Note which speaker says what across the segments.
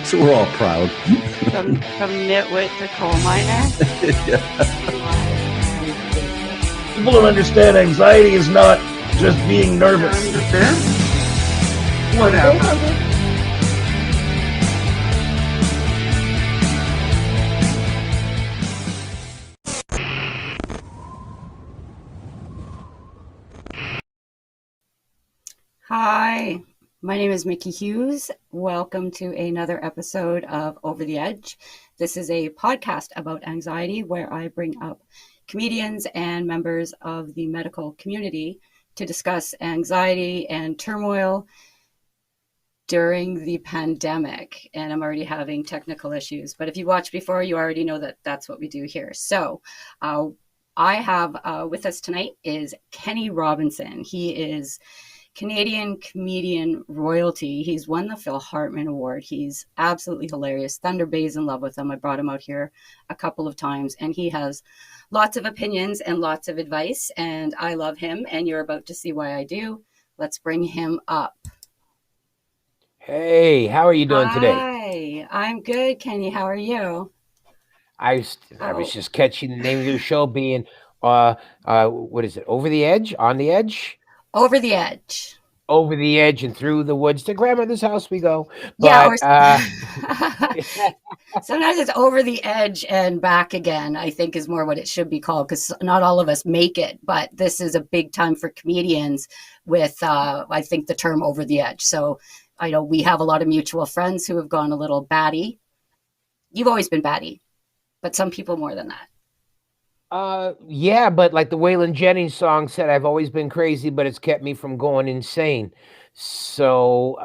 Speaker 1: So we're all proud.
Speaker 2: From nitwit to coal miner.
Speaker 3: People don't understand anxiety is not just being nervous.
Speaker 1: Whatever.
Speaker 2: Hi, my name is Miki Hughes. Welcome to another episode of Over the Edge. This is a podcast about anxiety where I bring up comedians and members of the medical community to discuss anxiety and turmoil during the pandemic. And I'm already having technical issues, but if you watched before, you already know that that's what we do here. So I have with us tonight is Kenny Robinson. He is Canadian comedian royalty. He's won the Phil Hartman Award. He's absolutely hilarious. Thunder Bay's in love with him. I brought him out here a couple of times, and he has lots of opinions and lots of advice, and I love him, and you're about to see why I do. Let's bring him up.
Speaker 4: Hey, how are you doing today?
Speaker 2: Hi, I'm good, Kenny. How are you?
Speaker 4: I was just catching the name of your show being, what is it? Over the Edge? On the Edge?
Speaker 2: Over the Edge.
Speaker 4: Over the Edge and through the woods to grandmother's house we go.
Speaker 2: Yeah,
Speaker 4: But,
Speaker 2: sometimes it's over the edge and back again, I think is more what it should be called, because not all of us make it. But this is a big time for comedians with, I think, the term over the edge. So I know we have a lot of mutual friends who have gone a little batty. You've always been batty, but some people more than that.
Speaker 4: yeah, but like the Waylon Jennings song said, I've always been crazy, but it's kept me from going insane. So,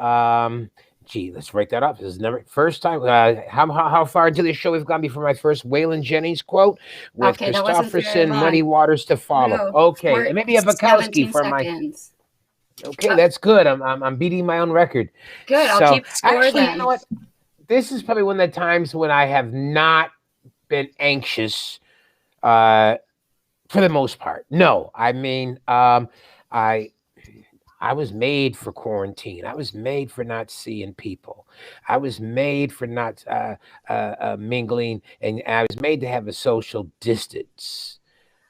Speaker 4: gee, let's write that up. This is never first time. How far into the show we've gone before my first Waylon Jennings quote with
Speaker 2: Okay, that wasn't very
Speaker 4: Christopherson,
Speaker 2: long.
Speaker 4: Muddy Waters to follow.
Speaker 2: No,
Speaker 4: Okay, and maybe a Bukowski for my.
Speaker 2: seconds.
Speaker 4: Okay, that's good. I'm beating my own record.
Speaker 2: Good, I'll
Speaker 4: So
Speaker 2: keep score
Speaker 4: actually,
Speaker 2: then.
Speaker 4: you know what? This is probably one of the times when I have not been anxious. For the most part, no. I mean, I was made for quarantine. I was made for not seeing people. I was made for not mingling, and I was made to have a social distance.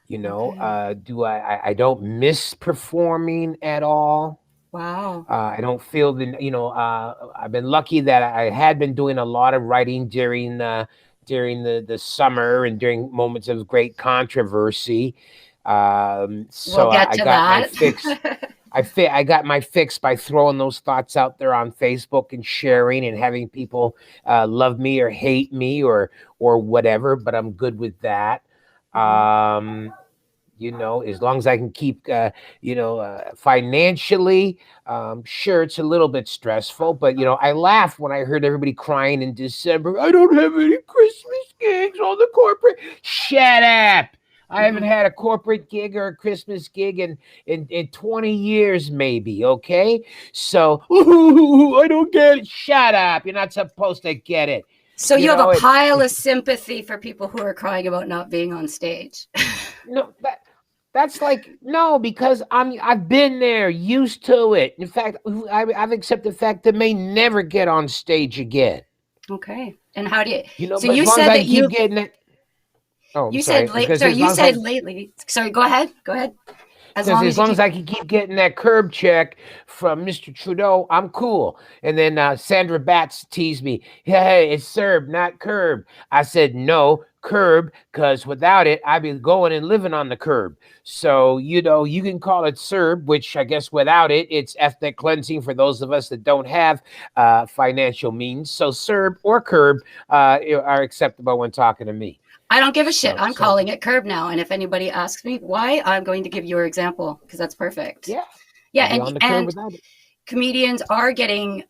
Speaker 4: You know,
Speaker 2: Okay.
Speaker 4: I don't miss performing at all.
Speaker 2: Wow.
Speaker 4: I don't feel I've been lucky that I had been doing a lot of writing during the summer and during moments of great controversy.
Speaker 2: We'll
Speaker 4: So
Speaker 2: get
Speaker 4: I
Speaker 2: to
Speaker 4: got my
Speaker 2: that.
Speaker 4: fix. I got my fix by throwing those thoughts out there on Facebook and sharing and having people love me or hate me or whatever. But I'm good with that. As long as I can keep, financially, sure, it's a little bit stressful, but, I laughed when I heard everybody crying in December. I don't have any Christmas gigs on the corporate. Shut up. I haven't had a corporate gig or a Christmas gig in 20 years, maybe. Okay. So I don't get it. Shut up. You're not supposed to get it.
Speaker 2: So you have a pile of sympathy for people who are crying about not being on stage.
Speaker 4: No, that's like, no, because I've been there, used to it. In fact, I've accepted the fact that may never get on stage again.
Speaker 2: Okay. And how do you? So
Speaker 4: But
Speaker 2: you
Speaker 4: as long
Speaker 2: said
Speaker 4: as I
Speaker 2: that you.
Speaker 4: keep getting it. Oh, I'm
Speaker 2: You
Speaker 4: sorry.
Speaker 2: said late. Sorry, you said lately. Sorry. Go ahead. Go ahead.
Speaker 4: As long as I can keep getting that curb check from Mr. Trudeau, I'm cool. And then Sandra Batts teased me. Hey, it's CERB, not curb. I said, no, curb, because without it, I'd be going and living on the curb. So, you can call it CERB, which I guess without it, it's ethnic cleansing for those of us that don't have financial means. So CERB or curb are acceptable when talking to me.
Speaker 2: I don't give a shit. I'm calling it curb now. And if anybody asks me why, I'm going to give your example because that's perfect.
Speaker 4: Yeah.
Speaker 2: Yeah.
Speaker 4: And without it.
Speaker 2: Comedians are getting,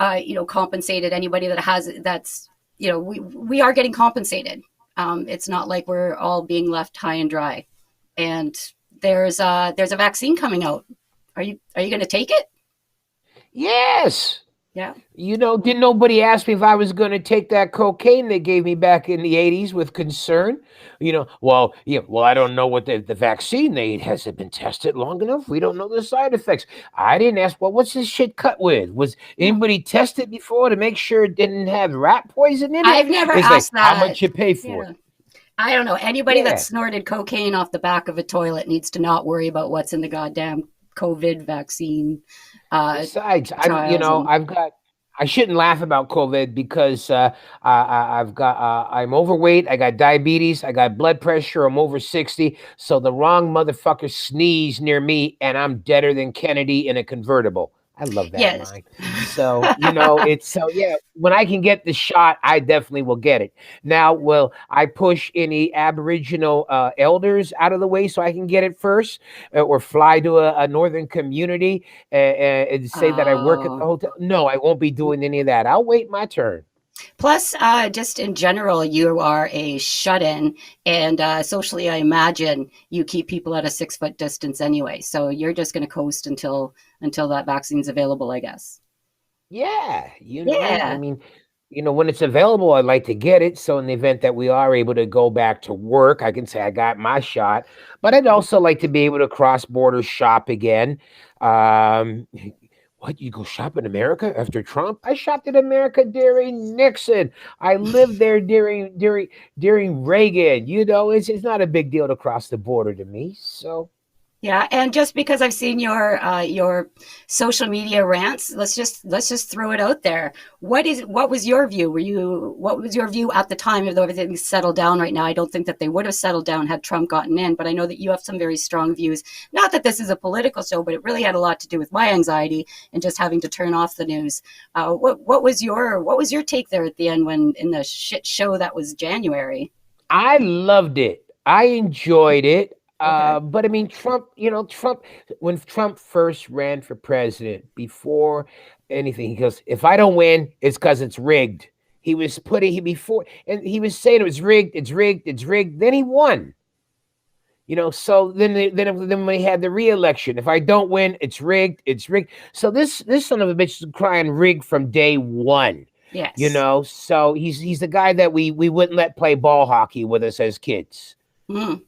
Speaker 2: compensated. Anybody that has that's, we are getting compensated. It's not like we're all being left high and dry. And there's a vaccine coming out. Are you going to take it?
Speaker 4: Yes.
Speaker 2: Yeah.
Speaker 4: Didn't nobody ask me if I was going to take that cocaine they gave me back in the 80s with concern? Well, I don't know what the vaccine they hasn't been tested long enough. We don't know the side effects. I didn't ask, well, what's this shit cut with? Was
Speaker 2: Yeah.
Speaker 4: anybody tested before to make sure it didn't have rat poison in it?
Speaker 2: I've never
Speaker 4: It's like,
Speaker 2: asked
Speaker 4: how
Speaker 2: that.
Speaker 4: much you pay for it?
Speaker 2: Yeah. I don't know. Anybody that
Speaker 4: Yeah.
Speaker 2: snorted cocaine off the back of a toilet needs to not worry about what's in the goddamn COVID vaccine
Speaker 4: Besides,
Speaker 2: trials. And
Speaker 4: I shouldn't laugh about COVID because I'm overweight. I got diabetes. I got blood pressure. I'm over 60. So the wrong motherfucker sneezed near me and I'm deader than Kennedy in a convertible. I love that
Speaker 2: yes.
Speaker 4: line. So, yeah, when I can get the shot, I definitely will get it. Now, will I push any Aboriginal elders out of the way so I can get it first or fly to a northern community and say that I work at the
Speaker 2: Oh.
Speaker 4: hotel? No, I won't be doing any of that. I'll wait my turn.
Speaker 2: Plus, just in general, you are a shut-in, and socially, I imagine you keep people at a 6 foot distance anyway. So you're just going to coast until that vaccine's available, I guess.
Speaker 4: Yeah, I
Speaker 2: Yeah.
Speaker 4: mean, when it's available, I'd like to get it. So in the event that we are able to go back to work, I can say I got my shot. But I'd also like to be able to cross border shop again. Um, what, you go shop in America after Trump? I shopped in America during Nixon. I lived there during Reagan. It's not a big deal to cross the border to me. So
Speaker 2: Yeah, and just because I've seen your social media rants, let's just throw it out there. What was your view? What was your view at the time, even though everything's settled down right now? I don't think that they would have settled down had Trump gotten in, but I know that you have some very strong views. Not that this is a political show, but it really had a lot to do with my anxiety and just having to turn off the news. What was your take there at the end when in the shit show that was January?
Speaker 4: I loved it. I enjoyed it.
Speaker 2: Okay.
Speaker 4: But I mean, Trump, when Trump first ran for president, before anything, he goes, if I don't win, it's because it's rigged. He was putting, he before, and he was saying it was rigged, it's rigged, it's rigged. Then he won. So then when he had the re-election, if I don't win, it's rigged, it's rigged. So this son of a bitch is crying rigged from day one.
Speaker 2: Yes.
Speaker 4: So he's the guy that we wouldn't let play ball hockey with us as kids.
Speaker 2: Mm,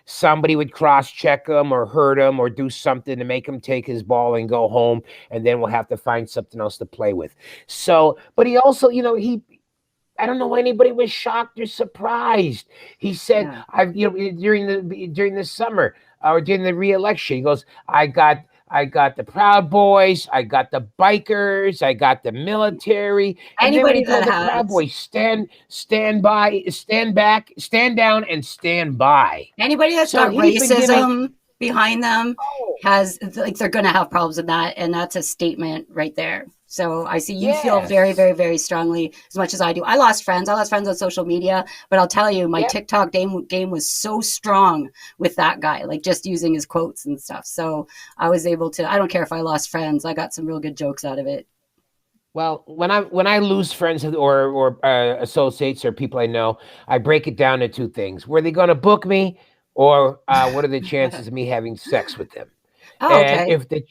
Speaker 4: Somebody would cross check him or hurt him or do something to make him take his ball and go home, and then we'll have to find something else to play with. So, but he also, I don't know why anybody was shocked or surprised. He said,
Speaker 2: yeah.
Speaker 4: "I've during the summer or during the re-election, he goes, I got the Proud Boys, I got the bikers, I got the military." And then when he
Speaker 2: Anybody that
Speaker 4: told the Proud
Speaker 2: has
Speaker 4: Boys, stand by, stand back, stand down, and stand by.
Speaker 2: Anybody that's
Speaker 4: So
Speaker 2: got
Speaker 4: he's been giving.
Speaker 2: racism behind them
Speaker 4: Oh,
Speaker 2: has like they're going to have problems with that, and that's a statement right there. So I see you feel very,
Speaker 4: yes,
Speaker 2: very, very strongly as much as I do. I lost friends. I lost friends on social media, but I'll tell you, my
Speaker 4: yep.
Speaker 2: TikTok game was so strong with that guy, like just using his quotes and stuff. So I was able to. I don't care if I lost friends. I got some real good jokes out of it.
Speaker 4: Well, when I lose friends or associates or people I know, I break it down to two things: were they going to book me, or what are the chances of me having sex with them?
Speaker 2: Oh,
Speaker 4: And
Speaker 2: okay.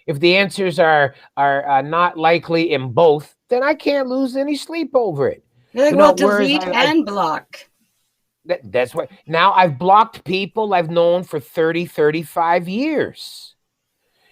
Speaker 4: if the answers are not likely in both, then I can't lose any sleep over it.
Speaker 2: You're like, well,
Speaker 4: Whereas
Speaker 2: delete
Speaker 4: I
Speaker 2: and block.
Speaker 4: that's what now I've blocked people I've known for 30, 35 years.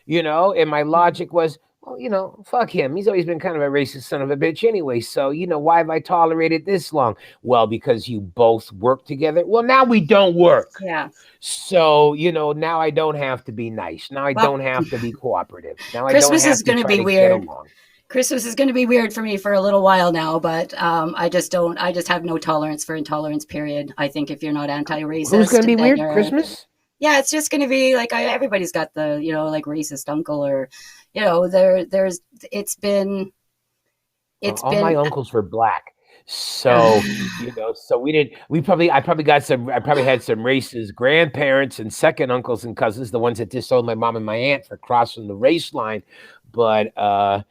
Speaker 4: And my logic was, well, fuck him. He's always been kind of a racist son of a bitch anyway. So, why have I tolerated this long? Well, because you both work together. Well, now we don't work.
Speaker 2: Yeah.
Speaker 4: So, now I don't have to be nice. Now I
Speaker 2: Well,
Speaker 4: don't have to be cooperative. Now I don't
Speaker 2: Christmas is
Speaker 4: have to
Speaker 2: going to
Speaker 4: try
Speaker 2: be
Speaker 4: to get
Speaker 2: weird.
Speaker 4: along.
Speaker 2: Christmas is going to be weird for me for a little while now, but I just don't. I just have no tolerance for intolerance. Period. I think if you're not
Speaker 4: Who's going to
Speaker 2: anti-racist,
Speaker 4: be
Speaker 2: then
Speaker 4: weird?
Speaker 2: you're.
Speaker 4: Christmas?
Speaker 2: Yeah, it's just going to be like everybody's got the like racist uncle or, there's. It's
Speaker 4: All my
Speaker 2: been.
Speaker 4: uncles were black. So, so I probably I probably had some racist grandparents and second uncles and cousins, the ones that disowned my mom and my aunt for crossing the race line. But, no,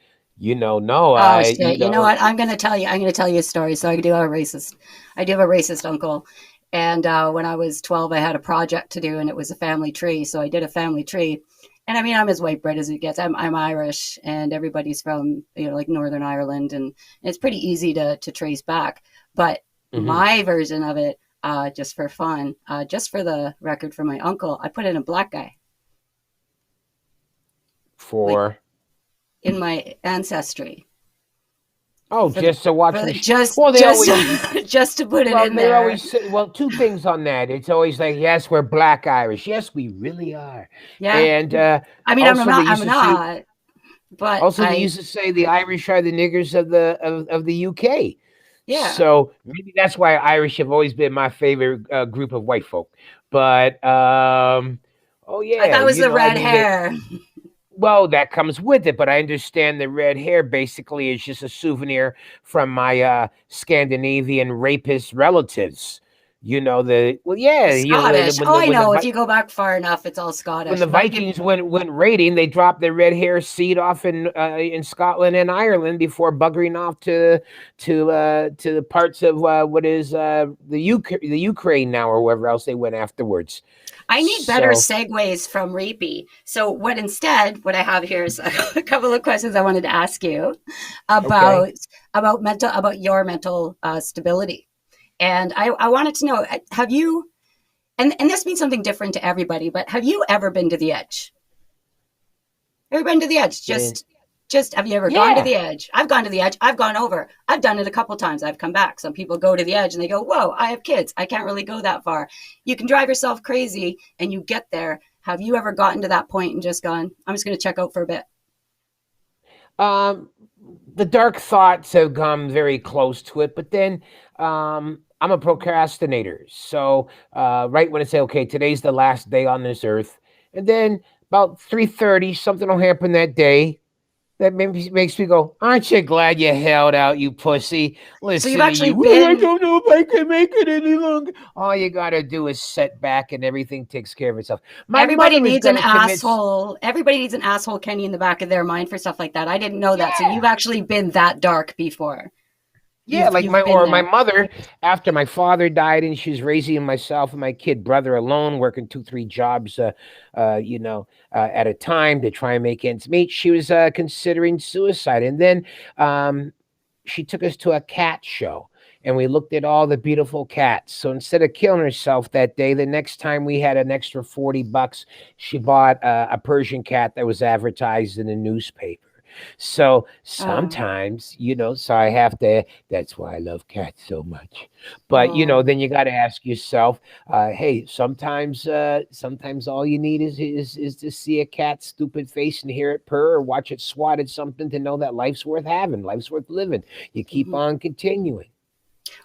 Speaker 2: Oh shit! You know what? I'm going to tell you. I'm going to tell you a story. So I do have a racist. I do have a racist uncle. And when I was 12, I had a project to do, and it was a family tree. So I did a family tree, And I mean, I'm as white bread as it gets. I'm Irish, and everybody's from like Northern Ireland, and it's pretty easy to trace back. But
Speaker 4: Hmm.
Speaker 2: my version of it, just for fun, just for the record, for my uncle, I put in a black guy, like
Speaker 4: For
Speaker 2: in my ancestry,
Speaker 4: oh,
Speaker 2: for the
Speaker 4: just to watch
Speaker 2: for
Speaker 4: them.
Speaker 2: the, just
Speaker 4: Well, they
Speaker 2: just
Speaker 4: always
Speaker 2: just to put it
Speaker 4: well
Speaker 2: in
Speaker 4: they
Speaker 2: there.
Speaker 4: always say well two things on that. It's always like yes, we're Black Irish. Yes, we really are.
Speaker 2: Yeah,
Speaker 4: And
Speaker 2: I mean,
Speaker 4: also they
Speaker 2: I'm
Speaker 4: used to say
Speaker 2: not, but
Speaker 4: also they used to say the Irish are the niggers of the UK.
Speaker 2: yeah,
Speaker 4: So maybe that's why Irish have always been my favorite group of white folk. But oh
Speaker 2: I
Speaker 4: yeah,
Speaker 2: thought it was
Speaker 4: you
Speaker 2: the
Speaker 4: know, I
Speaker 2: red
Speaker 4: mean that.
Speaker 2: hair.
Speaker 4: Well, that comes with it, but I understand the red hair basically is just a souvenir from my Scandinavian rapist relatives. You know the well,
Speaker 2: The
Speaker 4: yeah,
Speaker 2: Scottish.
Speaker 4: when
Speaker 2: Oh,
Speaker 4: the
Speaker 2: I know. If you go back far enough, it's all
Speaker 4: when
Speaker 2: Scottish.
Speaker 4: the
Speaker 2: But you,
Speaker 4: Vikings went raiding, they dropped their red hair seed off in Scotland and Ireland before buggering off to the parts of what is the Ukraine now or wherever else they went afterwards.
Speaker 2: I need better
Speaker 4: So
Speaker 2: segues from rapey. So what I have here is a couple of questions I wanted to ask you
Speaker 4: okay,
Speaker 2: about about your mental stability. And I wanted to know, have you, and this means something different to everybody, but have you ever been to the edge? Ever been to the edge?
Speaker 4: then
Speaker 2: Just have you ever gone to
Speaker 4: yeah.
Speaker 2: the edge? I've gone to the edge. I've gone over. I've done it a couple times. I've come back. Some people go to the edge and they go, "Whoa, I have kids. I can't really go that far." You can drive yourself crazy and you get there. Have you ever gotten to that point and just gone, "I'm just going to check out for a bit"?
Speaker 4: Um, the dark thoughts have come very close to it, but then I'm a procrastinator. So right when I say, okay, today's the last day on this earth, and then about 3:30, something will happen that day that makes me go, aren't you glad you held out, you pussy?
Speaker 2: So you've
Speaker 4: Listen to
Speaker 2: actually
Speaker 4: you. Well, I
Speaker 2: been
Speaker 4: don't know if I can make it any longer. All you got to do is sit back and everything takes care of itself. My
Speaker 2: everybody
Speaker 4: mother is
Speaker 2: needs
Speaker 4: going
Speaker 2: an
Speaker 4: to commit.
Speaker 2: asshole. Everybody needs an asshole Kenny in the back of their mind for stuff like that. I didn't know that. So
Speaker 4: Yeah.
Speaker 2: you've actually been that dark before.
Speaker 4: Yeah, like
Speaker 2: You've been
Speaker 4: my
Speaker 2: there.
Speaker 4: mother, after my father died, and she was raising myself and my kid brother alone, working two, three jobs, at a time to try and make ends meet. She was considering suicide, and then um, she took us to a cat show, and we looked at all the beautiful cats. So instead of killing herself that day, the next time we had an extra $40, she bought a Persian cat that was advertised in the newspaper. So
Speaker 2: Oh,
Speaker 4: sometimes, so I have to. That's why I love cats so much. But
Speaker 2: oh.
Speaker 4: then you got to ask yourself, hey, sometimes all you need is to see a cat's stupid face and hear it purr or watch it swat at something to know that life's worth having, life's worth living. You keep
Speaker 2: Mhm.
Speaker 4: on continuing.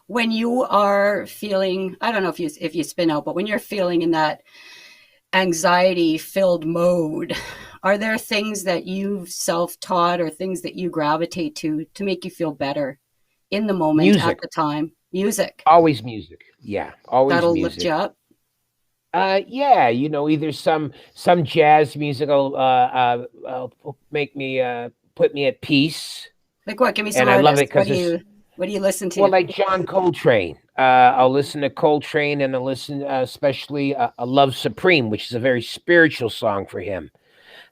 Speaker 2: When you are feeling, I don't know if you spin out, but when you're feeling in that anxiety filled mode, are there things that you've self taught or things that you gravitate to make you feel better in the moment at
Speaker 4: Music,
Speaker 2: the time? Music
Speaker 4: always music. Yeah, always
Speaker 2: that'll lift you
Speaker 4: music.
Speaker 2: up.
Speaker 4: Yeah, either some jazz music will make me put me at peace,
Speaker 2: Like what? Give me some
Speaker 4: and I love it
Speaker 2: artists.
Speaker 4: because it's
Speaker 2: What do you listen
Speaker 4: well,
Speaker 2: to?
Speaker 4: like John Coltrane. I'll listen to Coltrane, and I'll listen especially "A Love Supreme," which is a very spiritual song for him.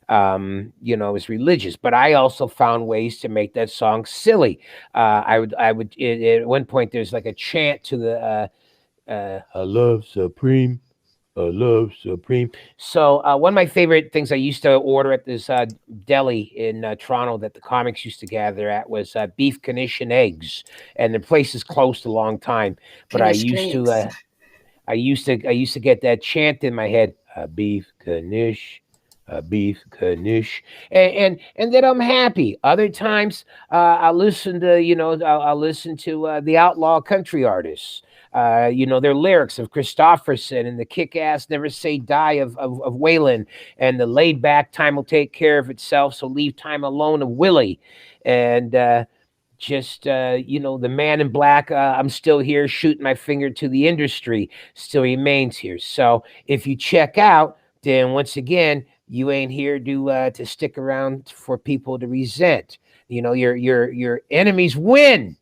Speaker 4: It's religious, but I also found ways to make that song silly. At one point there's like a chant to the "A Love Supreme." A love supreme. So one of my favorite things I used to order at this deli in Toronto that the comics used to gather at was beef knish and eggs, and the place is closed a long time. But
Speaker 2: Knish drinks.
Speaker 4: I used to get that chant in my head: a beef knish, and then I'm happy. Other times, I'll listen to the outlaw country artists. Their lyrics of Christofferson and the kick-ass "Never Say Die" of Waylon, and the laid-back "Time will take care of itself, so leave time alone" of Willie, and just the man in black, I'm still here shooting my finger to the industry, still remains here. So if you check out, then once again you ain't here to stick around for people to resent. Your enemies win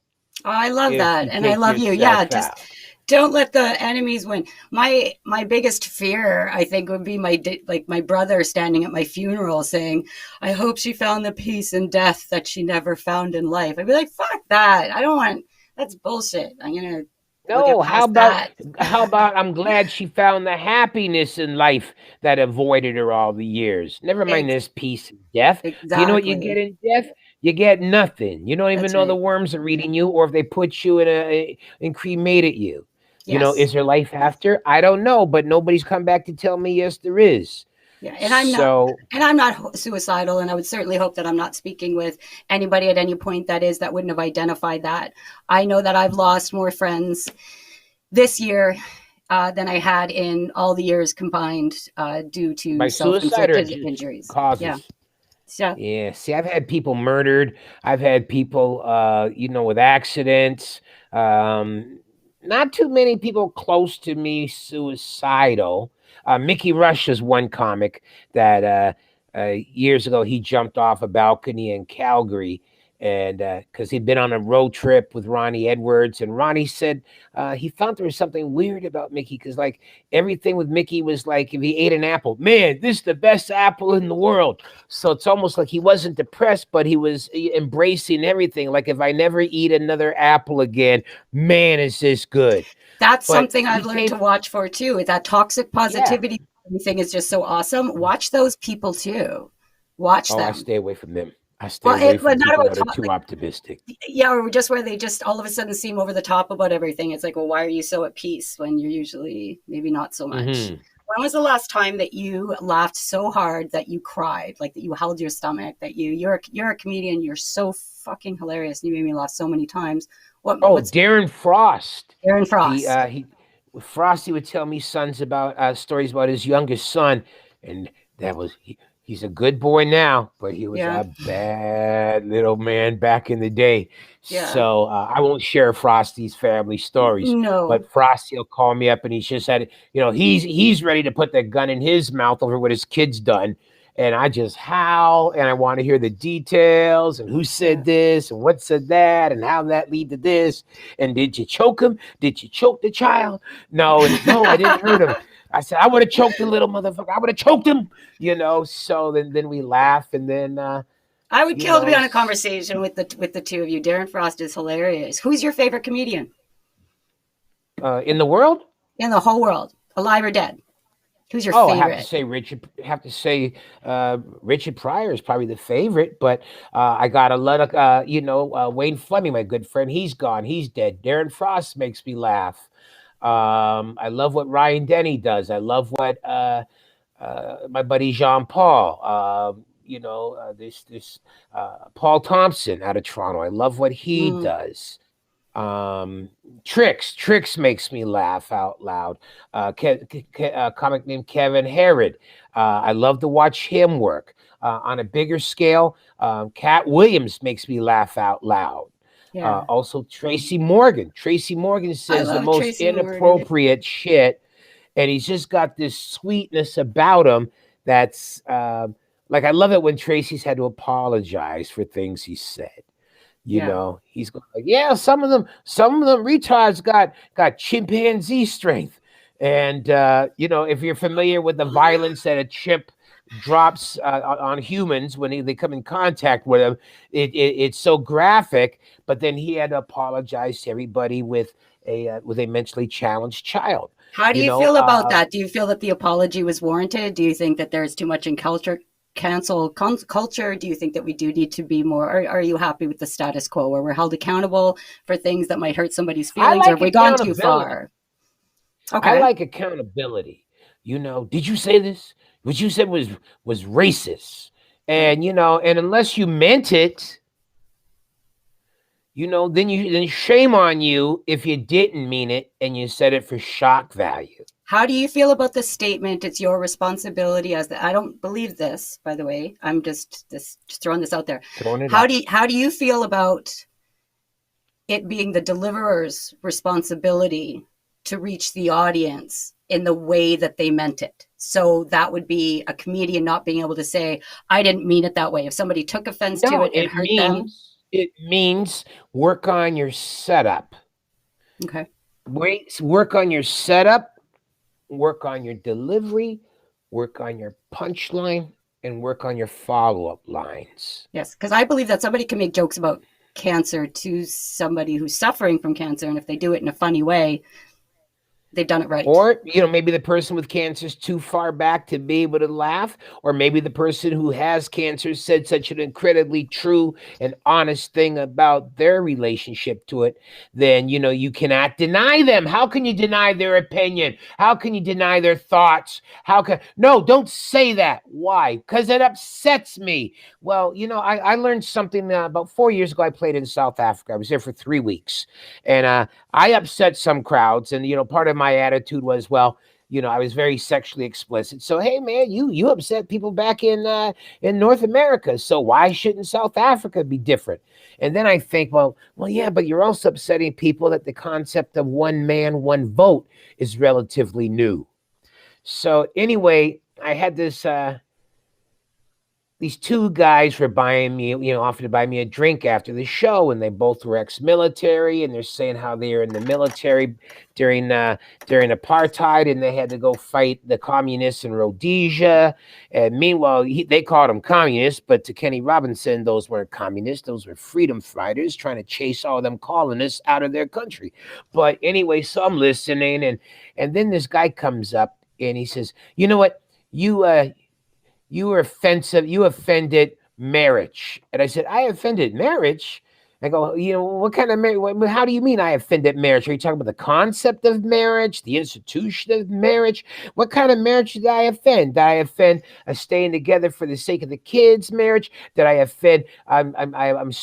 Speaker 2: Oh, I love
Speaker 4: if
Speaker 2: that.
Speaker 4: you
Speaker 2: And I
Speaker 4: take
Speaker 2: love you. Yeah,
Speaker 4: yourself
Speaker 2: just
Speaker 4: out.
Speaker 2: Don't let the enemies win. My biggest fear, I think, would be like my brother standing at my funeral saying, "I hope she found the peace in death that she never found in life." I'd be like, "Fuck that! I don't want. That's bullshit. We'll get
Speaker 4: No,
Speaker 2: past that."
Speaker 4: how about I'm glad she found the happiness in life that avoided her all the years. Never mind
Speaker 2: Ex-
Speaker 4: this peace and death. Do you know what you get
Speaker 2: exactly.
Speaker 4: in death? You get nothing. You don't even
Speaker 2: That's
Speaker 4: know the
Speaker 2: right.
Speaker 4: worms are eating you, or if they put you in and cremated you.
Speaker 2: Yes.
Speaker 4: Is there life after? I don't know, but nobody's come back to tell me yes, there is.
Speaker 2: Yeah,
Speaker 4: So
Speaker 2: and I'm not suicidal, and I would certainly hope that I'm not speaking with anybody at any point that wouldn't have identified that. I know that I've lost more friends this year than I had in all the years combined due to
Speaker 4: by suicide or
Speaker 2: self-inflicted
Speaker 4: just
Speaker 2: injuries. Yeah,
Speaker 4: causes?
Speaker 2: so
Speaker 4: Yeah, see, I've had people murdered. I've had people, with accidents. Um, Not too many people close to me suicidal. Mickey Rush is one comic that years ago he jumped off a balcony in Calgary, and because he'd been on a road trip with Ronnie Edwards, and Ronnie said he thought there was something weird about Mickey because like everything with Mickey was like if he ate an apple, man, this is the best apple in the world. So it's almost like he wasn't depressed, but he was embracing everything. Like if I never eat another apple again, man, is this good?
Speaker 2: that's
Speaker 4: But
Speaker 2: something
Speaker 4: he
Speaker 2: I've learned to
Speaker 4: came,
Speaker 2: watch for too. That toxic
Speaker 4: yeah.
Speaker 2: positivity thing is just so awesome. Watch those people too. Watch
Speaker 4: Oh, I
Speaker 2: them.
Speaker 4: stay away from them. I stay
Speaker 2: Well,
Speaker 4: away
Speaker 2: but
Speaker 4: from
Speaker 2: not
Speaker 4: people
Speaker 2: about
Speaker 4: that are too
Speaker 2: like
Speaker 4: optimistic.
Speaker 2: yeah, or just where they just all of a sudden seem over the top about everything. It's like, well, why are you so at peace when you're usually maybe not so much?
Speaker 4: Hmm.
Speaker 2: When was the last time that you laughed so hard that you cried, like that you held your stomach, that you're a comedian, you're so fucking hilarious, and you made me laugh so many times.
Speaker 4: Oh,
Speaker 2: What's
Speaker 4: Darren Frost.
Speaker 2: Aaron
Speaker 4: He
Speaker 2: Frost?
Speaker 4: Frosty would tell me sons about stories about his youngest son, and he's a good boy now, but he was
Speaker 2: Yeah,
Speaker 4: a bad little man back in the day.
Speaker 2: yeah,
Speaker 4: So I won't share Frosty's family stories,
Speaker 2: no,
Speaker 4: but Frosty will call me up and he's just had, he's ready to put the gun in his mouth over what his kid's done. And I just howl and I want to hear the details and who
Speaker 2: yeah.
Speaker 4: said this and what said that and how that lead to this. And did you choke him? Did you choke the child? No, and no, I didn't hurt him. I said, I would have choked the little motherfucker. I would have choked him, So then we laugh and then,
Speaker 2: I would
Speaker 4: you
Speaker 2: kill to be
Speaker 4: know,
Speaker 2: on a conversation with the two of you. Darren Frost is hilarious. Who's your favorite comedian
Speaker 4: in the world.
Speaker 2: in the whole world, alive or dead? Who's your
Speaker 4: Oh, I have to
Speaker 2: favorite?
Speaker 4: say Richard. Have to say Richard Pryor is probably the favorite, but I got a lot of Wayne Fleming, my good friend. He's gone. He's dead. Darren Frost makes me laugh. I love what Ryan Denny does. I love what my buddy Jean Paul. This Paul Thompson out of Toronto. I love what he
Speaker 2: Mm,
Speaker 4: does. um Tricks makes me laugh out loud. Comic named Kevin Herod. I love to watch him work. On a bigger scale, Cat Williams makes me laugh out loud.
Speaker 2: yeah,
Speaker 4: Also Tracy Morgan
Speaker 2: I
Speaker 4: says the
Speaker 2: love
Speaker 4: most
Speaker 2: Tracy Morgan.
Speaker 4: inappropriate shit, and he's just got this sweetness about him that's like I love it when Tracy's had to apologize for things he said.
Speaker 2: Yeah.
Speaker 4: He's going like, yeah, some of them retards got chimpanzee strength. And if you're familiar with the violence that a chimp drops on humans when they come in contact with them, it's so graphic. But then he had to apologize to everybody with a mentally challenged child.
Speaker 2: How do
Speaker 4: You
Speaker 2: you
Speaker 4: know,
Speaker 2: feel about that? Do you feel that the apology was warranted? Do you think that there's too much in culture? Do you think that we do need to be more? Or are you happy with the status quo where we're held accountable for things that might hurt somebody's
Speaker 4: I
Speaker 2: feelings, or
Speaker 4: like
Speaker 2: have we gone too
Speaker 4: accountability.
Speaker 2: far?
Speaker 4: I
Speaker 2: Okay.
Speaker 4: like accountability. Did you say this? What you said was racist.
Speaker 2: Right.
Speaker 4: And unless you meant it, then shame on you if you didn't mean it and you said it for shock value.
Speaker 2: How do you feel about the statement? It's your responsibility as I don't believe this, by the way. I'm just throwing this out there.
Speaker 4: Throwing it out.
Speaker 2: How do you feel about it being the deliverer's responsibility to reach the audience in the way that they meant it? So that would be a comedian not being able to say, I didn't mean it that way. If somebody took offense to
Speaker 4: No,
Speaker 2: it and hurt them.
Speaker 4: it means work on your setup.
Speaker 2: Okay.
Speaker 4: Work on your setup, work on your delivery, work on your punchline, and work on your follow-up lines.
Speaker 2: Yes, because I believe that somebody can make jokes about cancer to somebody who's suffering from cancer, and if they do it in a funny way, they've done it right.
Speaker 4: Or, maybe the person with cancer is too far back to be able to laugh. Or maybe the person who has cancer said such an incredibly true and honest thing about their relationship to it. Then, you cannot deny them. How can you deny their opinion? How can you deny their thoughts? No, don't say that. Why? Because it upsets me. Well, I learned something about 4 years ago. I played in South Africa. I was there for 3 weeks. And I upset some crowds. And, part of my attitude was, well, I was very sexually explicit. So, hey, man, you upset people back in North America. So why shouldn't South Africa be different? And then I think, well, yeah, but you're also upsetting people that the concept of one man, one vote is relatively new. So anyway, I had these two guys were buying me, offered to buy me a drink after the show, and they both were ex-military, and they're saying how they were in the military during apartheid, and they had to go fight the communists in Rhodesia. And meanwhile, they called them communists, but to Kenny Robinson, those weren't communists; those were freedom fighters trying to chase all them colonists out of their country. But anyway, so I'm listening, and then this guy comes up and he says, "You know what? You were offensive. You offended marriage." And I said, "I offended marriage?" I go, what kind of marriage? How do you mean I offended marriage? Are you talking about the concept of marriage, the institution of marriage? What kind of marriage did I offend? Did I offend a staying together for the sake of the kids marriage? Did I offend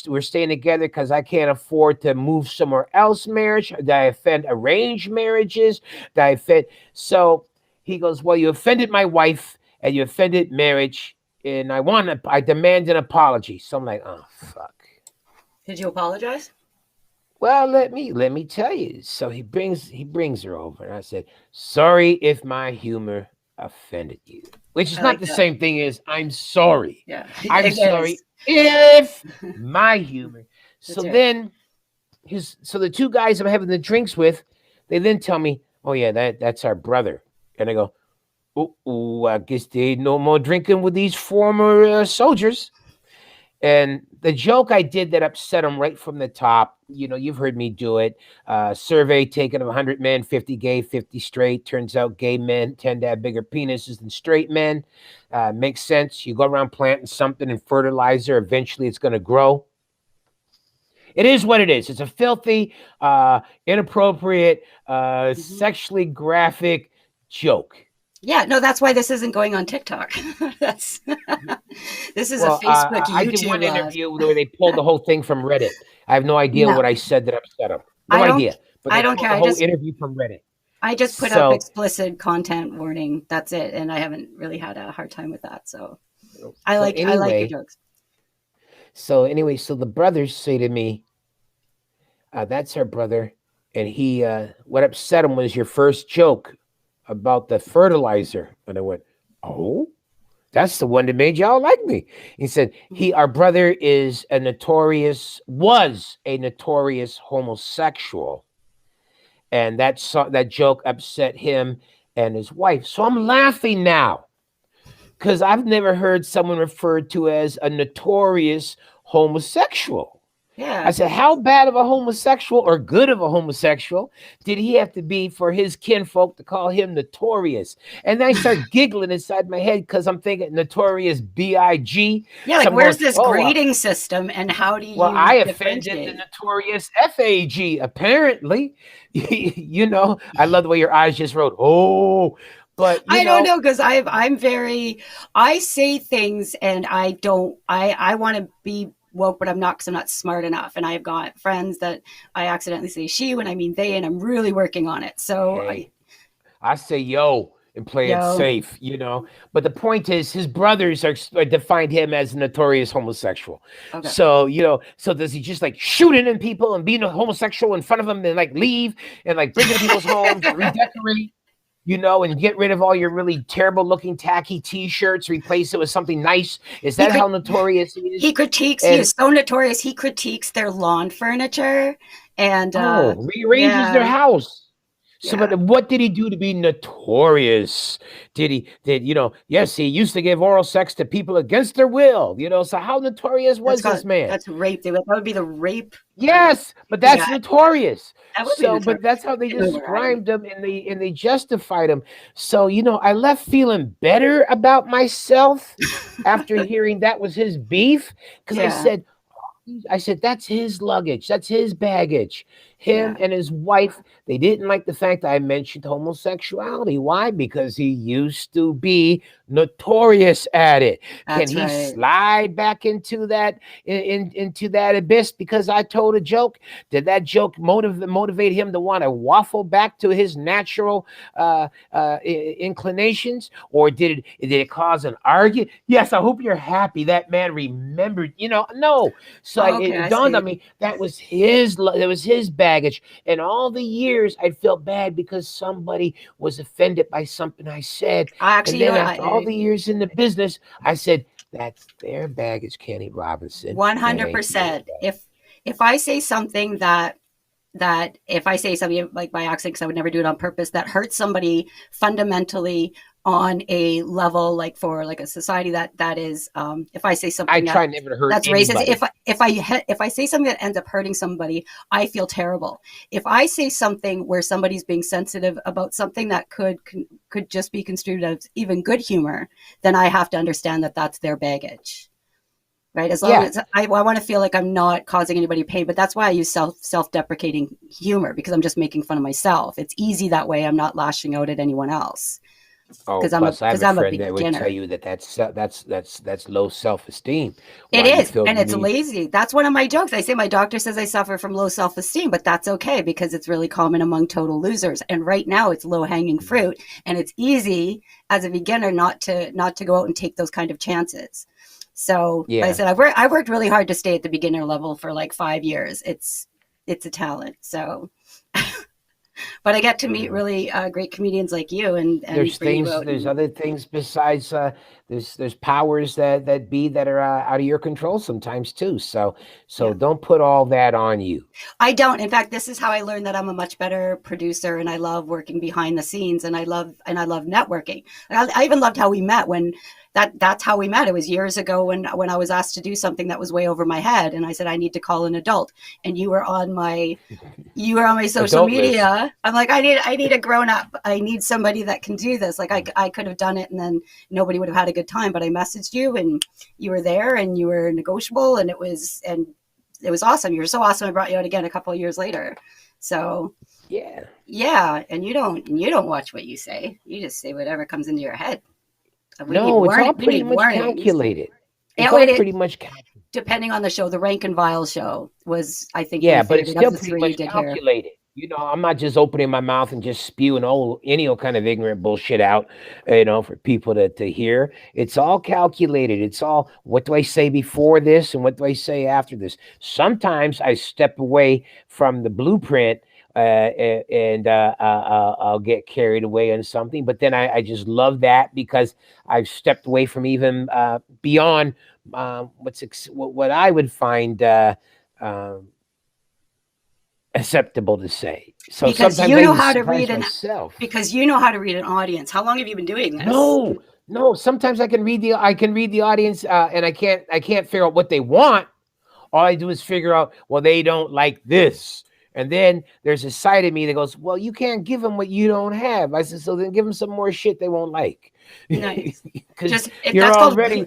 Speaker 4: we're staying together because I can't afford to move somewhere else marriage? Did I offend arranged marriages? Did I offend? So he goes, well, you offended my wife and you offended marriage, and I demand an apology. So I'm like, oh fuck.
Speaker 2: Did you apologize?
Speaker 4: Well, let me tell you. So he brings her over, and I said, sorry if my humor offended you, which is not the same thing as I'm sorry.
Speaker 2: Yeah,
Speaker 4: I'm sorry if my humor. So then so the two guys I'm having the drinks with, they then tell me, oh yeah, that's our brother, and I go, oh, I guess they no more drinking with these former soldiers. And the joke I did that upset them right from the top, you've heard me do it. Survey taken of 100 men, 50 gay, 50 straight. Turns out gay men tend to have bigger penises than straight men. Makes sense. You go around planting something in fertilizer, eventually it's going to grow. It is what it is. It's a filthy, inappropriate, sexually graphic joke.
Speaker 2: Yeah, no, that's why this isn't going on TikTok. This is a Facebook, YouTube.
Speaker 4: I did one interview where they pulled the whole thing from Reddit. I have no idea what I said that upset them. No idea. But
Speaker 2: I don't care.
Speaker 4: The whole interview from Reddit.
Speaker 2: I just put up explicit content warning. That's it, and I haven't really had a hard time with that. So I like your jokes.
Speaker 4: So anyway, so the brothers say to me, "That's our brother," and he. What upset him was your first joke about the fertilizer. And I went, oh, that's the one that made y'all like me. He said, our brother was a notorious homosexual. And that joke upset him and his wife. So I'm laughing now because I've never heard someone referred to as a notorious homosexual.
Speaker 2: Yeah.
Speaker 4: I said, how bad of a homosexual or good of a homosexual did he have to be for his kinfolk to call him notorious? And then I start giggling inside my head because I'm thinking notorious B.I.G.
Speaker 2: Yeah, like where's this grading system and how do you
Speaker 4: I offended the notorious F.A.G. apparently. I love the way your eyes just wrote, oh. But
Speaker 2: I don't know because I say things and I want to be woke, but I'm not because I'm not smart enough. And I've got friends that I accidentally say she when I mean they, and I'm really working on it. So
Speaker 4: I say yo and play it safe, But the point is his brothers are defined him as a notorious homosexual. Okay. So, so does he just like shooting in people and being a homosexual in front of them and like leave and like bring into people's homes and redecorate? And get rid of all your really terrible looking tacky t-shirts, replace it with something nice. Is that how notorious he is?
Speaker 2: He is so notorious. He critiques their lawn furniture and
Speaker 4: rearranges their house. So, but what did he do to be notorious? Yes, he used to give oral sex to people against their will, so how notorious was this man?
Speaker 2: That's rape. That would be the rape.
Speaker 4: Yes, but
Speaker 2: Yeah,
Speaker 4: that's notorious.
Speaker 2: that would be
Speaker 4: So,
Speaker 2: notorious.
Speaker 4: but that's how they
Speaker 2: Didn't know where
Speaker 4: described him and they justified him. So, I left feeling better about myself after hearing that was his beef because
Speaker 2: Yeah,
Speaker 4: I said, that's his luggage. That's his baggage. Him
Speaker 2: yeah,
Speaker 4: and his wife, they didn't like the fact that I mentioned homosexuality. Why? Because he used to be notorious at it. Can
Speaker 2: that's
Speaker 4: he
Speaker 2: right.
Speaker 4: slide back into into that abyss because I told a joke? Did that joke motivate him to want to waffle back to his natural inclinations? Or did it cause an argument? Yes, I hope you're happy that man remembered. No. So
Speaker 2: Okay,
Speaker 4: it
Speaker 2: I
Speaker 4: dawned on
Speaker 2: see.
Speaker 4: me that was his baggage, and all the years I felt bad because somebody was offended by something I said,
Speaker 2: I
Speaker 4: and
Speaker 2: actually,
Speaker 4: then after all the years in the business, I said that's their baggage, Kenny Robinson. That ain't your
Speaker 2: 100%. If I say something that if I say something like by accident, because I would never do it on purpose, that hurts somebody fundamentally on a level like for like a society that is, if I say
Speaker 4: I
Speaker 2: something
Speaker 4: try never to hurt
Speaker 2: that's racist,
Speaker 4: anybody.
Speaker 2: if I say something that ends up hurting somebody, I feel terrible. If I say something where somebody's being sensitive about something that could just be construed as even good humor, then I have to understand that that's their baggage, right? As long
Speaker 4: Yeah.
Speaker 2: as I want to feel like I'm not causing anybody pain, but that's why I use self-deprecating humor, because I'm just making fun of myself. It's easy that way. I'm not lashing out at anyone else
Speaker 4: Oh,
Speaker 2: because I'm a
Speaker 4: plus I have
Speaker 2: because
Speaker 4: a
Speaker 2: I'm a
Speaker 4: friend that would tell
Speaker 2: beginner.
Speaker 4: you that that's low self-esteem.
Speaker 2: It
Speaker 4: Why you
Speaker 2: is,
Speaker 4: feel
Speaker 2: and
Speaker 4: the
Speaker 2: it's
Speaker 4: need?
Speaker 2: lazy. That's one of my jokes. I say my doctor says I suffer from low self-esteem, but that's okay because it's really common among total losers. And right now, it's low-hanging fruit, and it's easy as a beginner not to go out and take those kind of chances. So, like I
Speaker 4: Yeah.
Speaker 2: said, I worked really hard to stay at the beginner level for like 5 years. It's a talent. So, but I get to meet
Speaker 4: Yeah.
Speaker 2: really great comedians like you and bring you out.
Speaker 4: There's
Speaker 2: And
Speaker 4: other things besides there's powers that are out of your control sometimes too. So
Speaker 2: yeah,
Speaker 4: don't put all that on you.
Speaker 2: I don't. In fact, this is how I learned that I'm a much better producer, and I love working behind the scenes, and I love networking. I even loved how we met when that's how we met. It was years ago when I was asked to do something that was way over my head, and I said I need to call an adult, and you were on my social
Speaker 4: Adult list.
Speaker 2: media. I'm like, I need a grown up. I need somebody that can do this. Like I could have done it and then nobody would have had a good time. But I messaged you and you were there and you were negotiable and it was awesome. You were so awesome. I brought you out again a couple of years later. So
Speaker 4: Yeah.
Speaker 2: yeah, and you don't watch what you say. You just say whatever comes into your head. We need
Speaker 4: No, it's all
Speaker 2: warning. We
Speaker 4: pretty
Speaker 2: need
Speaker 4: much
Speaker 2: warnings.
Speaker 4: calculated. It's
Speaker 2: Yeah,
Speaker 4: all
Speaker 2: wait.
Speaker 4: pretty much calculated.
Speaker 2: Depending on the show, the Rank and Vile show was, I think, my
Speaker 4: Yeah, but it's
Speaker 2: favorite of
Speaker 4: still
Speaker 2: the
Speaker 4: pretty
Speaker 2: three you
Speaker 4: much
Speaker 2: did here.
Speaker 4: calculated. I'm not just opening my mouth and just spewing any old kind of ignorant bullshit out, for people to hear. It's all calculated. It's all, what do I say before this and what do I say after this? Sometimes I step away from the blueprint and I'll get carried away on something, but then I just love that because I've stepped away from even beyond what I would find um, acceptable to say. So
Speaker 2: because
Speaker 4: sometimes
Speaker 2: you
Speaker 4: I
Speaker 2: know
Speaker 4: even
Speaker 2: how to
Speaker 4: surprise
Speaker 2: read
Speaker 4: myself.
Speaker 2: an audience. How long have you been doing this?
Speaker 4: No. Sometimes I can read the audience, and I can't figure out what they want. All I do is figure out, well, they don't like this. And then there's a side of me that goes, well, you can't give them what you don't have. I said, so then give them some more shit they won't like,
Speaker 2: Nice.
Speaker 4: because
Speaker 2: Just if
Speaker 4: you're
Speaker 2: that's called
Speaker 4: already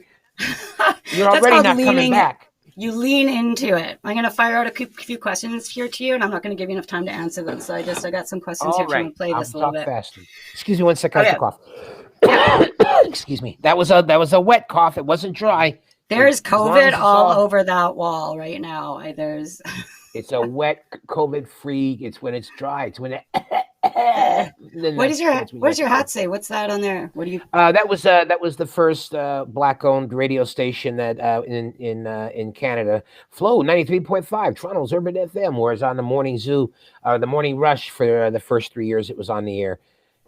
Speaker 4: you're
Speaker 2: that's
Speaker 4: already
Speaker 2: called
Speaker 4: not coming
Speaker 2: leaning.
Speaker 4: back.
Speaker 2: You lean into it. I'm going to fire out a few questions here to you, and I'm not going to give you enough time to answer them. So I got some questions here
Speaker 4: All
Speaker 2: if you want
Speaker 4: right,
Speaker 2: to play
Speaker 4: I'll
Speaker 2: this a little
Speaker 4: talk
Speaker 2: bit.
Speaker 4: faster. Excuse me one second. I have
Speaker 2: Okay.
Speaker 4: to cough.
Speaker 2: Yep.
Speaker 4: Excuse me. That was a wet cough. It wasn't dry.
Speaker 2: There's
Speaker 4: As long
Speaker 2: COVID
Speaker 4: as it's
Speaker 2: all
Speaker 4: all,
Speaker 2: over that wall right now. There's.
Speaker 4: it's a wet COVID free. It's when it's dry. It's when it, then
Speaker 2: What is
Speaker 4: that's when you
Speaker 2: what does
Speaker 4: have
Speaker 2: your
Speaker 4: COVID.
Speaker 2: hat say? What's that on there? What do you?
Speaker 4: That was the first black owned radio station that in Canada. Flow 93.5 Toronto's Urban FM, where it's on the morning zoo, the morning rush for the first 3 years it was on the air.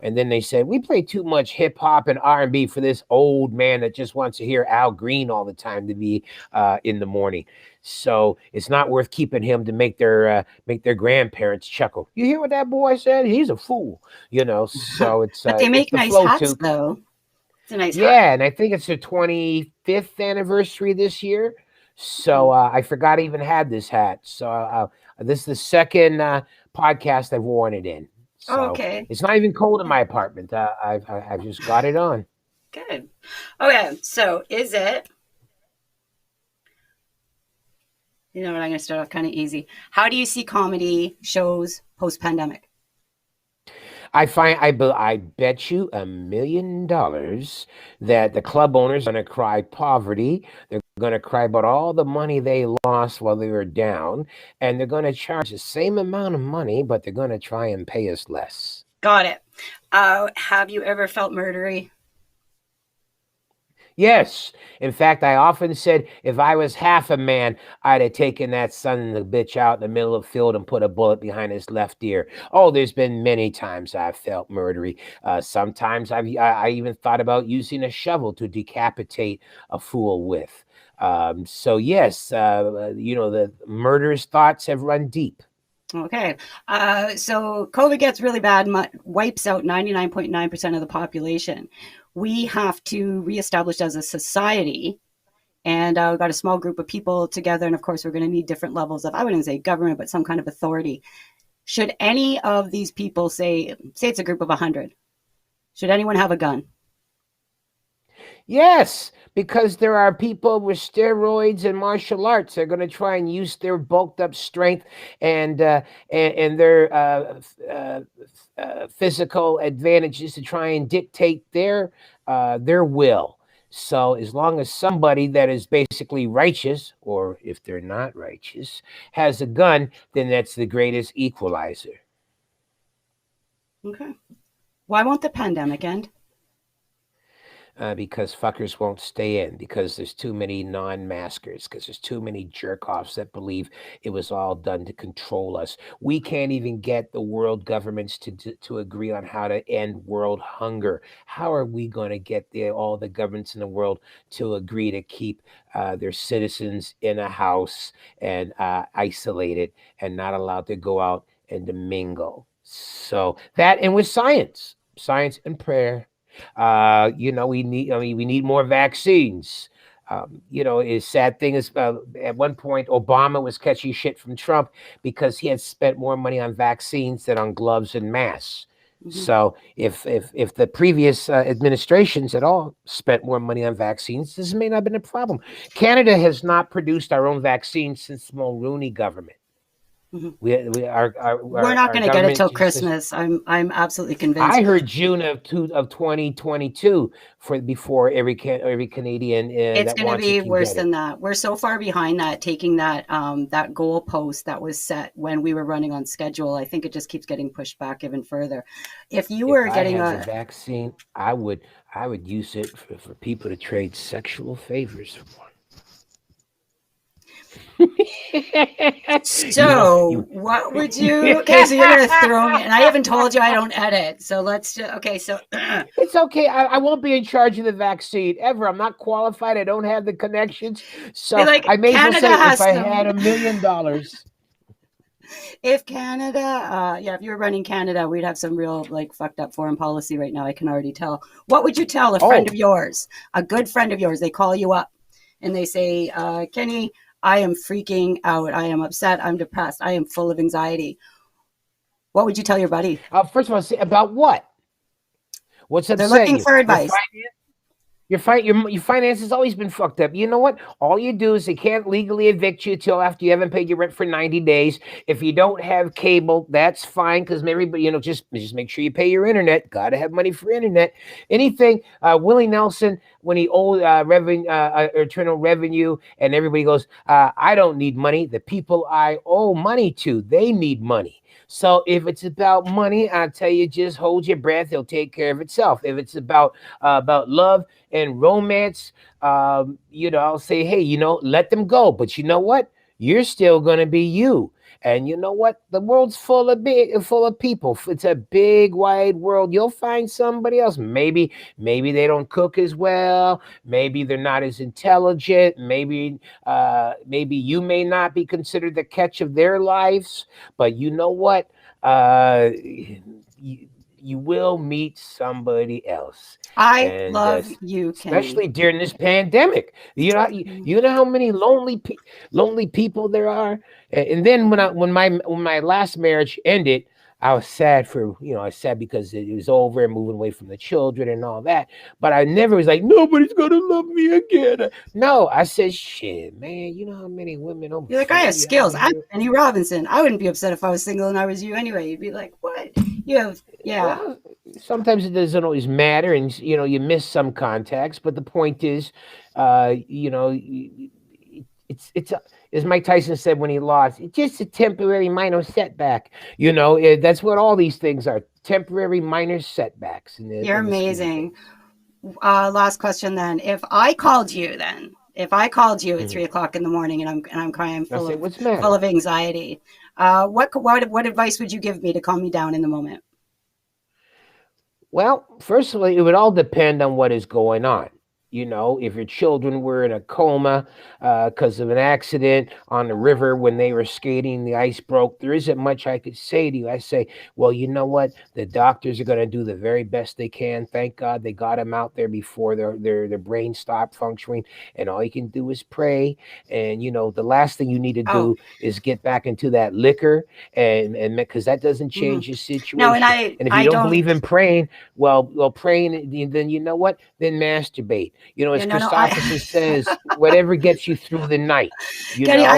Speaker 4: And then they said, we play too much hip hop and R&B for this old man that just wants to hear Al Green all the time to be in the morning. So it's not worth keeping him to make their grandparents chuckle. You hear what that boy said? He's a fool, So
Speaker 2: But they
Speaker 4: it's
Speaker 2: make
Speaker 4: the
Speaker 2: nice
Speaker 4: flow
Speaker 2: hats,
Speaker 4: too.
Speaker 2: though. It's a nice hat.
Speaker 4: Yeah, and I think it's the 25th anniversary this year. So
Speaker 2: Mhm.
Speaker 4: I forgot I even had this hat. So this is the second podcast I've worn it in.
Speaker 2: Oh,
Speaker 4: So
Speaker 2: okay.
Speaker 4: it's not even cold in
Speaker 2: Yeah,
Speaker 4: my apartment. I've just got it on.
Speaker 2: good. Okay, so is it, you know what, I'm going to start off kind of easy. How do you see comedy shows post pandemic?
Speaker 4: I bet you $1 million that the club owners are gonna cry poverty. They're gonna cry about all the money they lost while they were down, and they're gonna charge the same amount of money, but they're gonna try and pay us less.
Speaker 2: Got it. Have you ever felt murdery?
Speaker 4: Yes. In fact, I often said if I was half a man, I'd have taken that son of a bitch out in the middle of the field and put a bullet behind his left ear. Oh, there's been many times I've felt murdery. Sometimes I even thought about using a shovel to decapitate a fool with. So yes, the murderous thoughts have run deep.
Speaker 2: Okay. So COVID gets really bad, wipes out 99.9% of the population. We have to reestablish as a society. And we've got a small group of people together. And of course, we're going to need different levels of, I wouldn't say government, but some kind of authority. Should any of these people say it's a group of 100, should anyone have a gun?
Speaker 4: Yes, because there are people with steroids and martial arts. They're going to try and use their bulked up strength and and their physical advantages to try and dictate their will. So as long as somebody that is basically righteous, or if they're not righteous, has a gun, then that's the greatest equalizer.
Speaker 2: Okay. Why won't the pandemic end?
Speaker 4: Because fuckers won't stay in, because there's too many non-maskers, because there's too many jerk-offs that believe it was all done to control us. We can't even get the world governments to agree on how to end world hunger. How are we going to get all the governments in the world to agree to keep their citizens in a house and isolated and not allowed to go out and to mingle? So that, and with science and prayer, we need more vaccines. His sad thing is, at one point Obama was catching shit from Trump because he had spent more money on vaccines than on gloves and masks.
Speaker 2: Mm-hmm.
Speaker 4: So if the previous administrations at all spent more money on vaccines, this may not have been a problem. Canada has not produced our own vaccines since the Mulroney government.
Speaker 2: Mm-hmm. We're not
Speaker 4: Our
Speaker 2: going to get it
Speaker 4: government
Speaker 2: till
Speaker 4: just.
Speaker 2: Christmas. I'm absolutely convinced.
Speaker 4: I heard June of 2022 for before every Canadian
Speaker 2: It's
Speaker 4: that
Speaker 2: going to
Speaker 4: wants it
Speaker 2: be
Speaker 4: can
Speaker 2: worse
Speaker 4: get it.
Speaker 2: than that. We're so far behind that, taking that goal post that was set when we were running on schedule. I think it just keeps getting pushed back even further. If you
Speaker 4: If
Speaker 2: were
Speaker 4: I
Speaker 2: getting
Speaker 4: had the
Speaker 2: a
Speaker 4: vaccine, I would use it for people to trade sexual favors for.
Speaker 2: So, what would you? Okay, so you're gonna throw me, and I haven't told you I don't edit. So okay. So,
Speaker 4: It's okay. I won't be in charge of the vaccine ever. I'm not qualified. I don't have the connections.
Speaker 2: be
Speaker 4: So
Speaker 2: like,
Speaker 4: I may as well
Speaker 2: Canada
Speaker 4: say, if
Speaker 2: has
Speaker 4: I
Speaker 2: them.
Speaker 4: had $1 million.
Speaker 2: If Canada, yeah, if you were running Canada, we'd have some real like fucked up foreign policy right now. I can already tell. What would you tell a friend of
Speaker 4: Oh,
Speaker 2: yours, a good friend of yours? They call you up and they say, Kenny, I am freaking out. I am upset. I'm depressed. I am full of anxiety. What would you tell your buddy?
Speaker 4: first of all, say about what? What's
Speaker 2: They're
Speaker 4: upsetting
Speaker 2: looking
Speaker 4: you?
Speaker 2: for
Speaker 4: Your
Speaker 2: advice.
Speaker 4: your finance has always been fucked up. You know what? All you do is they can't legally evict you till after you haven't paid your rent for 90 days. If you don't have cable, that's fine, because maybe, just make sure you pay your internet. Got to have money for internet. Anything. Willie Nelson, when he owed internal revenue, and everybody goes, I don't need money. The people I owe money to, they need money. So if it's about money, I tell you, just hold your breath. It'll take care of itself. If it's about love and romance, I'll say, hey, let them go. But you know what? You're still going to be you. And you know what? The world's full of people. It's a big, wide world. You'll find somebody else. Maybe they don't cook as well. Maybe they're not as intelligent. Maybe you may not be considered the catch of their lives. But you know what? You will meet somebody else,
Speaker 2: I
Speaker 4: and
Speaker 2: love you, Kenny.
Speaker 4: especially during this pandemic. You know how many lonely people there are. And then when my last marriage ended, I was sad I was sad because it was over and moving away from the children and all that. But I never was like, nobody's gonna love me again. No, I said, shit, man. You know how many women over
Speaker 2: You're like, I have
Speaker 4: 40 out
Speaker 2: skills. I'm
Speaker 4: here.
Speaker 2: Penny Robinson. I wouldn't be upset if I was single and I was you anyway. You'd be like, what? You have, yeah.
Speaker 4: Well, sometimes it doesn't always matter, and you miss some contacts. But the point is, it's as Mike Tyson said when he lost, it's just a temporary minor setback. That's what all these things are: temporary minor setbacks
Speaker 2: You're
Speaker 4: in the scheme of
Speaker 2: amazing.
Speaker 4: things.
Speaker 2: Last question then. If I called you at
Speaker 4: Mhm.
Speaker 2: 3 o'clock in the morning and I'm crying
Speaker 4: I
Speaker 2: full
Speaker 4: say,
Speaker 2: of
Speaker 4: what's the matter?
Speaker 2: anxiety, what advice would you give me to calm me down in the moment?
Speaker 4: Well, first of all, it would all depend on what is going on. If your children were in a coma because of an accident on the river when they were skating, the ice broke, there isn't much I could say to you. I say, well, you know what? The doctors are going to do the very best they can. Thank God they got them out there before their brain stopped functioning. And all you can do is pray. And, the last thing you need to
Speaker 2: Oh,
Speaker 4: do is get back into that liquor and because that doesn't
Speaker 2: hmm
Speaker 4: change your
Speaker 2: no, and
Speaker 4: situation. And if you
Speaker 2: I
Speaker 4: don't
Speaker 2: don't.
Speaker 4: believe in praying, well, praying, then you know what? Then masturbate.
Speaker 2: Yeah,
Speaker 4: As
Speaker 2: no, I
Speaker 4: Christopherson says, whatever gets you through the night.
Speaker 2: Kenny,
Speaker 4: I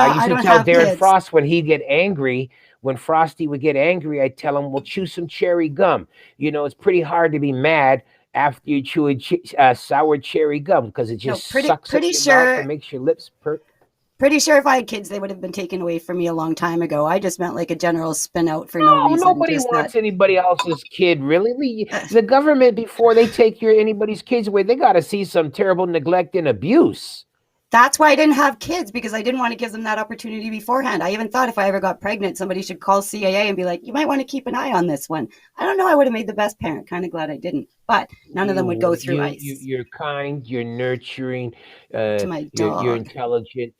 Speaker 4: used
Speaker 2: I
Speaker 4: to
Speaker 2: don't
Speaker 4: tell
Speaker 2: have
Speaker 4: Darren
Speaker 2: kids.
Speaker 4: Frost when he'd get angry, when Frosty would get angry, I'd tell him, well, chew some cherry gum. It's pretty hard to be mad after you chew sour cherry gum because it
Speaker 2: No,
Speaker 4: just sucks up your mouth and makes your lips perk.
Speaker 2: pretty sure if I had kids, they would have been taken away from me a long time ago. I just meant like a general spin out for no
Speaker 4: No,
Speaker 2: reason.
Speaker 4: nobody
Speaker 2: Just that.
Speaker 4: wants anybody else's kid, really.
Speaker 2: Uh,
Speaker 4: The government, before they take anybody's kids away, they got to see some terrible neglect and abuse.
Speaker 2: that's why I didn't have kids because I didn't want to give them that opportunity beforehand. I even thought if I ever got pregnant, somebody should call CAA and be like, you might want to keep an eye on this one. I don't know. I would have made the best parent. Kind of glad I didn't. But none of them would go through ice
Speaker 4: You're kind, you're nurturing,
Speaker 2: to my
Speaker 4: you're
Speaker 2: dog.
Speaker 4: intelligent.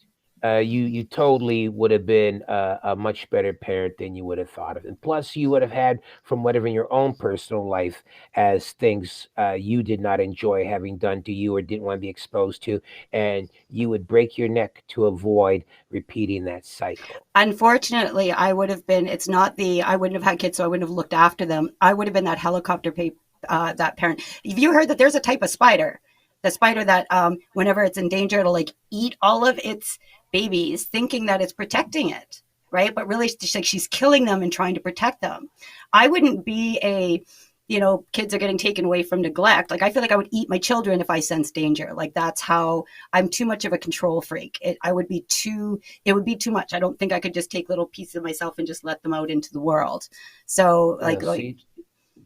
Speaker 4: You totally would have been a much better parent than you would have thought of. And plus, you would have had from whatever in your own personal life as things you did not enjoy having done to you or didn't want to be exposed to, and you would break your neck to avoid repeating that cycle.
Speaker 2: Unfortunately, I would have been. I wouldn't have had kids, so I wouldn't have looked after them. I would have been that that parent. Have you heard that there's a type of spider? The spider that, whenever it's in danger, it'll like eat all of its babies, thinking that it's protecting it, right? But really, she's killing them and trying to protect them. I wouldn't be kids are getting taken away from neglect. Like I feel like I would eat my children if I sense danger. Like that's how I'm too much of a control freak. It would be too much. I don't think I could just take little pieces of myself and just let them out into the world. So
Speaker 4: See,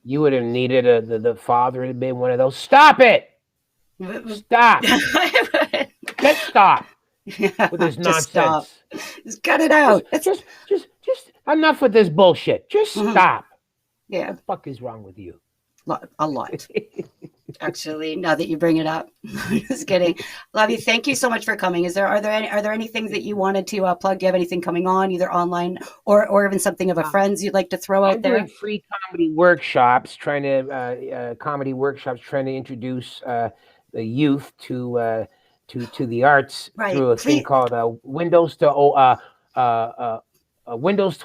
Speaker 4: you would have needed the father to be one of those. Stop it! Stop! Just stop with this
Speaker 2: just stop.
Speaker 4: nonsense.
Speaker 2: Just cut it out.
Speaker 4: Just enough with this bullshit. Just
Speaker 2: Mhm.
Speaker 4: stop.
Speaker 2: Yeah,
Speaker 4: What the fuck is wrong with you?
Speaker 2: a lot. Actually, now that you bring it up, just kidding. Love you. Thank you so much for coming. Are there any things that you wanted to plug? Do you have anything coming on, either online or even something of a friend's you'd like to throw out
Speaker 4: I'm doing
Speaker 2: there?
Speaker 4: free comedy workshops, trying to introduce the youth to the arts
Speaker 2: Right.
Speaker 4: through a thing
Speaker 2: Please,
Speaker 4: called Windows to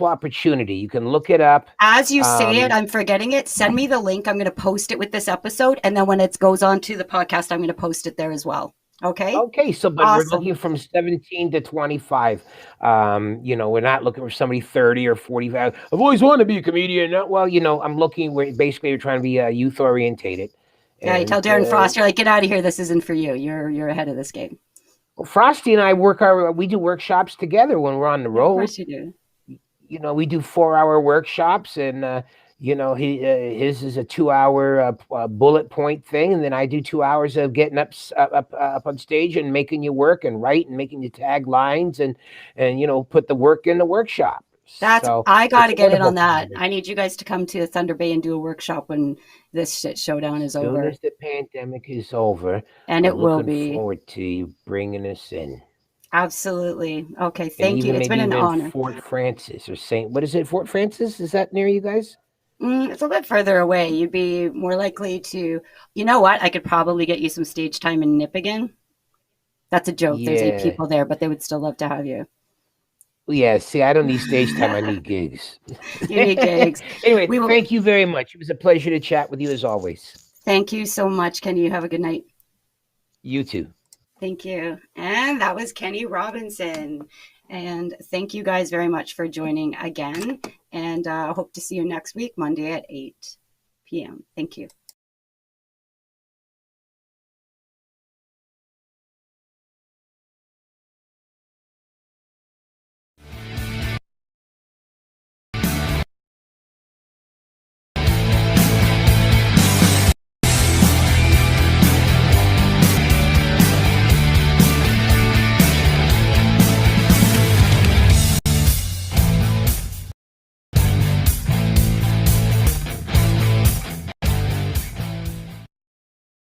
Speaker 4: Opportunity. You can look it up.
Speaker 2: as you say it,
Speaker 4: Um,
Speaker 2: I'm forgetting it. Send me the link. I'm going to post it with this episode, and then when it goes on to the podcast, I'm going to post it there as well. Okay.
Speaker 4: Okay, but we're
Speaker 2: Awesome.
Speaker 4: looking from 17 to 25. We're not looking for somebody 30 or 45. I've always wanted to be a comedian. Well, I'm looking where basically you're trying to be youth orientated.
Speaker 2: Yeah, you
Speaker 4: And
Speaker 2: tell Darren Frost, you're like, get out of here. This isn't for you. You're ahead of this game.
Speaker 4: Frosty and I we do workshops together when we're on the
Speaker 2: Of
Speaker 4: road.
Speaker 2: course you do.
Speaker 4: We do 4-hour workshops, and his is a 2 hour bullet point thing, and then I do 2 hours of getting up on stage and making you work and write and making you tag lines and put the work in the workshop. So
Speaker 2: I got
Speaker 4: it's
Speaker 2: to
Speaker 4: a
Speaker 2: get in
Speaker 4: wonderful
Speaker 2: on that.
Speaker 4: combination.
Speaker 2: I need you guys to come to Thunder Bay and do a workshop when this shit showdown is
Speaker 4: Soon
Speaker 2: over.
Speaker 4: as the pandemic is over,
Speaker 2: And it
Speaker 4: I'm
Speaker 2: will
Speaker 4: looking
Speaker 2: be.
Speaker 4: forward to you bringing us in.
Speaker 2: Absolutely. Okay,
Speaker 4: And
Speaker 2: thank you.
Speaker 4: even
Speaker 2: It's been
Speaker 4: maybe
Speaker 2: an
Speaker 4: even
Speaker 2: honor.
Speaker 4: Fort Francis or Saint, what is it? Fort Francis? Is that near you guys?
Speaker 2: It's a bit further away. You'd be more likely to, you know what? I could probably get you some stage time in Nipigon. That's a joke. There's 8
Speaker 4: Yeah.
Speaker 2: people there, but they would still love to have you.
Speaker 4: Yeah, see, I don't need stage time. I need gigs.
Speaker 2: You need gigs.
Speaker 4: Anyway,
Speaker 2: We will.
Speaker 4: thank you very much. It was a pleasure to chat with you as always.
Speaker 2: Thank you so much, Kenny. You have a good night.
Speaker 4: You too.
Speaker 2: Thank you. And that was Kenny Robinson. And thank you guys very much for joining again. And hope to see you next week, Monday at 8 p.m. Thank you.